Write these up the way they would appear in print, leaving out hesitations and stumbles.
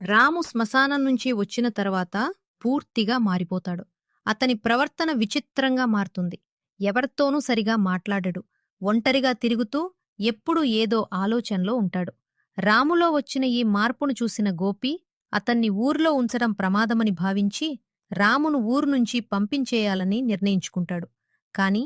రాము శ్మశానం నుంచి వచ్చిన తర్వాత పూర్తిగా మారిపోతాడు. అతని ప్రవర్తన విచిత్రంగా మారుతుంది. ఎవరితోనూ సరిగా మాట్లాడడు. ఒంటరిగా తిరుగుతూ ఎప్పుడూ ఏదో ఆలోచనలో ఉంటాడు. రాములో వచ్చిన ఈ మార్పును చూసిన గోపి అతన్ని ఊర్లో ఉంచడం ప్రమాదమని భావించి రామును ఊరు నుంచి పంపించేయాలని నిర్ణయించుకుంటాడు. కాని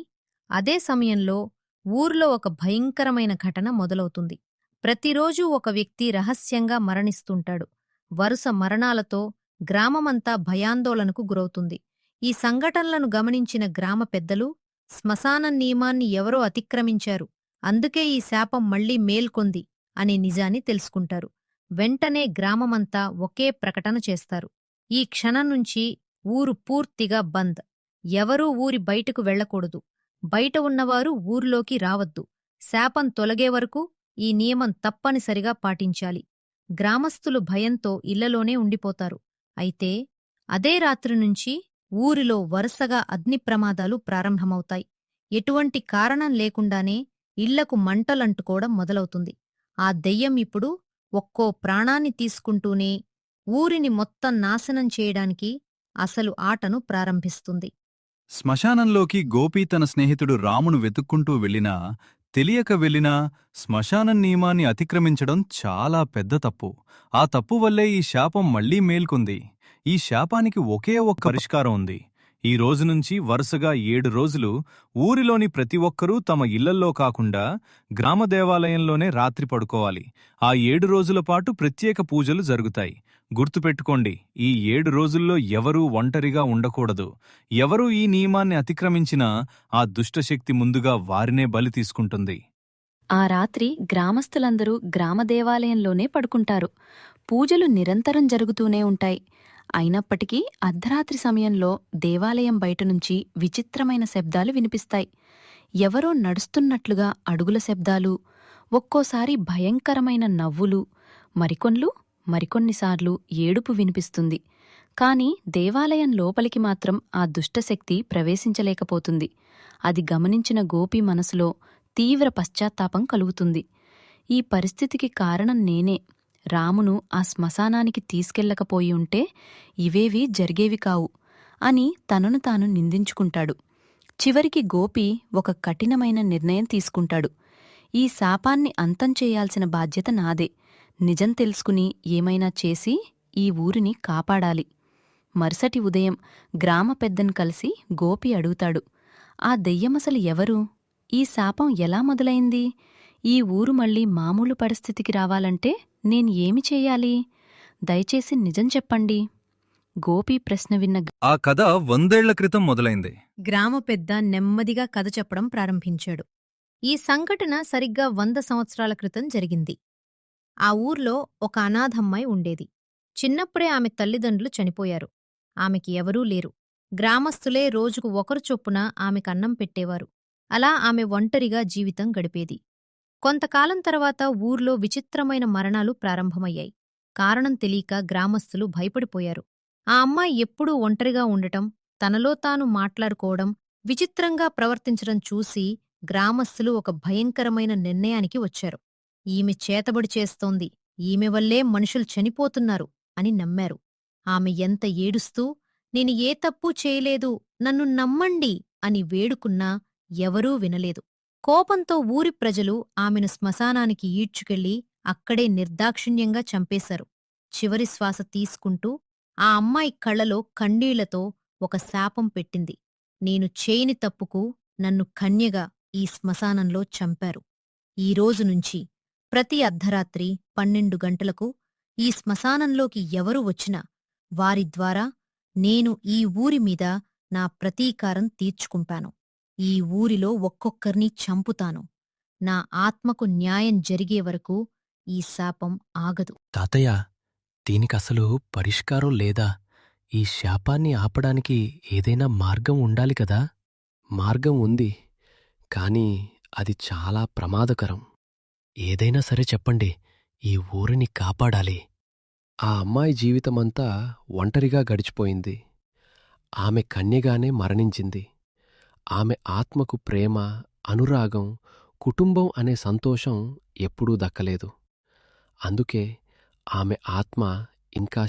అదే సమయంలో ఊర్లో ఒక భయంకరమైన ఘటన మొదలవుతుంది. ప్రతిరోజూ ఒక వ్యక్తి రహస్యంగా మరణిస్తుంటాడు. వరుస మరణాలతో గ్రామమంతా భయాందోళనకు గురవుతుంది. ఈ సంఘటనలను గమనించిన గ్రామ పెద్దలు శ్మశానం నియమాన్ని ఎవరో అతిక్రమించారు, అందుకే ఈ శాపం మళ్లీ మేల్కొంది అనే నిజాన్ని తెలుసుకుంటారు. వెంటనే గ్రామమంతా ఒకే ప్రకటన చేస్తారు. ఈ క్షణం నుంచి ఊరు పూర్తిగా బంద్. ఎవరూ ఊరి బయటకు వెళ్లకూడదు. బయట ఉన్నవారు ఊర్లోకి రావద్దు. శాపం తొలగే వరకు ఈ నియమం తప్పనిసరిగా పాటించాలి. గ్రామస్థులు భయంతో ఇళ్లలోనే ఉండిపోతారు. అయితే అదే రాత్రి నుంచి ఊరిలో వరుసగా అగ్ని ప్రమాదాలు ప్రారంభమవుతాయి. ఎటువంటి కారణం లేకుండానే ఇళ్లకు మంటలంటుకోవడం మొదలవుతుంది. ఆ దెయ్యం ఇప్పుడు ఒక్కో ప్రాణాన్ని తీసుకుంటూనే ఊరిని మొత్తం నాశనం చేయడానికి అసలు ఆటను ప్రారంభిస్తుంది. శ్మశానంలోకి గోపి తన స్నేహితుడు రామును వెతుక్కుంటూ వెళ్ళినా, తెలియక వెళ్ళినా శ్మశానం నియమాన్ని అతిక్రమించడం చాలా పెద్ద తప్పు. ఆ తప్పు వల్లే ఈ శాపం మళ్లీ మేల్కొంది. ఈ శాపానికి ఒకే ఒక్క పరిష్కారం ఉంది. ఈ రోజునుంచి వరుసగా 7 రోజులు ఊరిలోని ప్రతి ఒక్కరూ తమ ఇళ్లల్లో కాకుండా గ్రామ దేవాలయంలోనే రాత్రి పడుకోవాలి. ఆ 7 రోజుల పాటు ప్రత్యేక పూజలు జరుగుతాయి. గుర్తుపెట్టుకోండి, ఈ 7 రోజుల్లో ఎవరూ ఒంటరిగా ఉండకూడదు. ఎవరూ ఈ నియమాన్ని అతిక్రమించినా ఆ దుష్టశక్తి ముందుగా వారినే బలి తీసుకుంటుంది. ఆ రాత్రి గ్రామస్తులందరూ గ్రామ దేవాలయంలోనే పడుకుంటారు. పూజలు నిరంతరం జరుగుతూనే ఉంటాయి. అయినప్పటికీ అర్ధరాత్రి సమయంలో దేవాలయం బయటనుంచి విచిత్రమైన శబ్దాలు వినిపిస్తాయి. ఎవరో నడుస్తున్నట్లుగా అడుగుల శబ్దాలు, ఒక్కోసారి భయంకరమైన నవ్వులు, మరికొన్నిసార్లు ఏడుపు వినిపిస్తుంది. కాని దేవాలయం లోపలికి మాత్రం ఆ దుష్టశక్తి ప్రవేశించలేకపోతుంది. అది గమనించిన గోపి మనసులో తీవ్ర పశ్చాత్తాపం కలుగుతుంది. ఈ పరిస్థితికి కారణం నేనే. రామును ఆ శ్మశానానికి తీసుకెళ్లకపోయి ఉంటే ఇవేవీ జరిగేవి కావు అని తనను తాను నిందించుకుంటాడు. చివరికి గోపి ఒక కఠినమైన నిర్ణయం తీసుకుంటాడు. ఈ శాపాన్ని అంతం చేయాల్సిన బాధ్యత నాదే. నిజం తెలుసుకుని ఏమైనా చేసి ఈ ఊరిని కాపాడాలి. మరుసటి ఉదయం గ్రామ పెద్దను కలిసి గోపి అడుగుతాడు, ఆ దెయ్యమసలు ఎవరు? ఈ శాపం ఎలా మొదలైంది? ఈ ఊరు మళ్ళీ మామూలు పరిస్థితికి రావాలంటే నేను ఏమి చెయ్యాలి? దయచేసి నిజం చెప్పండి. గోపి ప్రశ్న విన్న ఆ కథ 100 ఏళ్ల క్రితం మొదలైంది. గ్రామ పెద్ద నెమ్మదిగా కథ చెప్పడం ప్రారంభించాడు. ఈ సంఘటన సరిగ్గా 100 సంవత్సరాల క్రితం జరిగింది. ఆ ఊర్లో ఒక అనాథమ్మాయి ఉండేది. చిన్నప్పుడే ఆమె తల్లిదండ్రులు చనిపోయారు. ఆమెకి ఎవరూ లేరు. గ్రామస్తులే రోజుకు ఒకరు చొప్పున ఆమెకన్నం పెట్టేవారు. అలా ఆమె ఒంటరిగా జీవితం గడిపేది. కొంతకాలం తర్వాత ఊర్లో విచిత్రమైన మరణాలు ప్రారంభమయ్యాయి. కారణం తెలియక గ్రామస్తులు భయపడిపోయారు. ఆ అమ్మాయి ఎప్పుడూ ఒంటరిగా ఉండటం, తనలో తాను మాట్లాడుకోవడం, విచిత్రంగా ప్రవర్తించడం చూసి గ్రామస్తులు ఒక భయంకరమైన నిర్ణయానికి వచ్చారు. ఈమె చేతబడి చేస్తోంది, ఈమె వల్లే మనుషులు చనిపోతున్నారు అని నమ్మారు. ఆమె ఎంత ఏడుస్తూ, నేను ఏ తప్పూ చేయలేదు, నన్ను నమ్మండి అని వేడుకున్నా ఎవరూ వినలేదు. కోపంతో ఊరి ప్రజలు ఆమెను శ్మశానానికి ఈడ్చుకెళ్లి అక్కడే నిర్దాక్షిణ్యంగా చంపేశారు. చివరి శ్వాస తీసుకుంటూ ఆ అమ్మాయి కళ్లలో కన్నీళ్లతో ఒక శాపం పెట్టింది. నేను చేయని తప్పుకు నన్ను కన్యగా ఈ శ్మశానంలో చంపారు. ఈ రోజునుంచి ప్రతి అర్ధరాత్రి 12 గంటలకు ఈ శ్మశానంలోకి ఎవరు వచ్చినా వారి ద్వారా నేను ఈ ఊరి మీద నా ప్రతీకారం తీర్చుకుంటాను. ఈ ఊరిలో ఒక్కొక్కర్నీ చంపుతాను. నా ఆత్మకు న్యాయం జరిగే వరకు ఈ శాపం ఆగదు. తాతయ్య, దీనికసలు పరిష్కారం లేదా? ఈ శాపాన్ని ఆపడానికి ఏదైనా మార్గం ఉండాలి కదా? మార్గం ఉంది, కాని అది చాలా ప్రమాదకరం. ఏదైనా సరే చెప్పండి, ఈ ఊరిని కాపాడాలి. ఆ అమ్మాయి జీవితమంతా ఒంటరిగా గడిచిపోయింది. ఆమె కన్యగానే మరణించింది. ఆమె ఆత్మకు ప్రేమ, అనురాగం, కుటుంబం అనే సంతోషం ఎప్పుడూ దక్కలేదు. అందుకే ఆమె ఆత్మ ఇంకా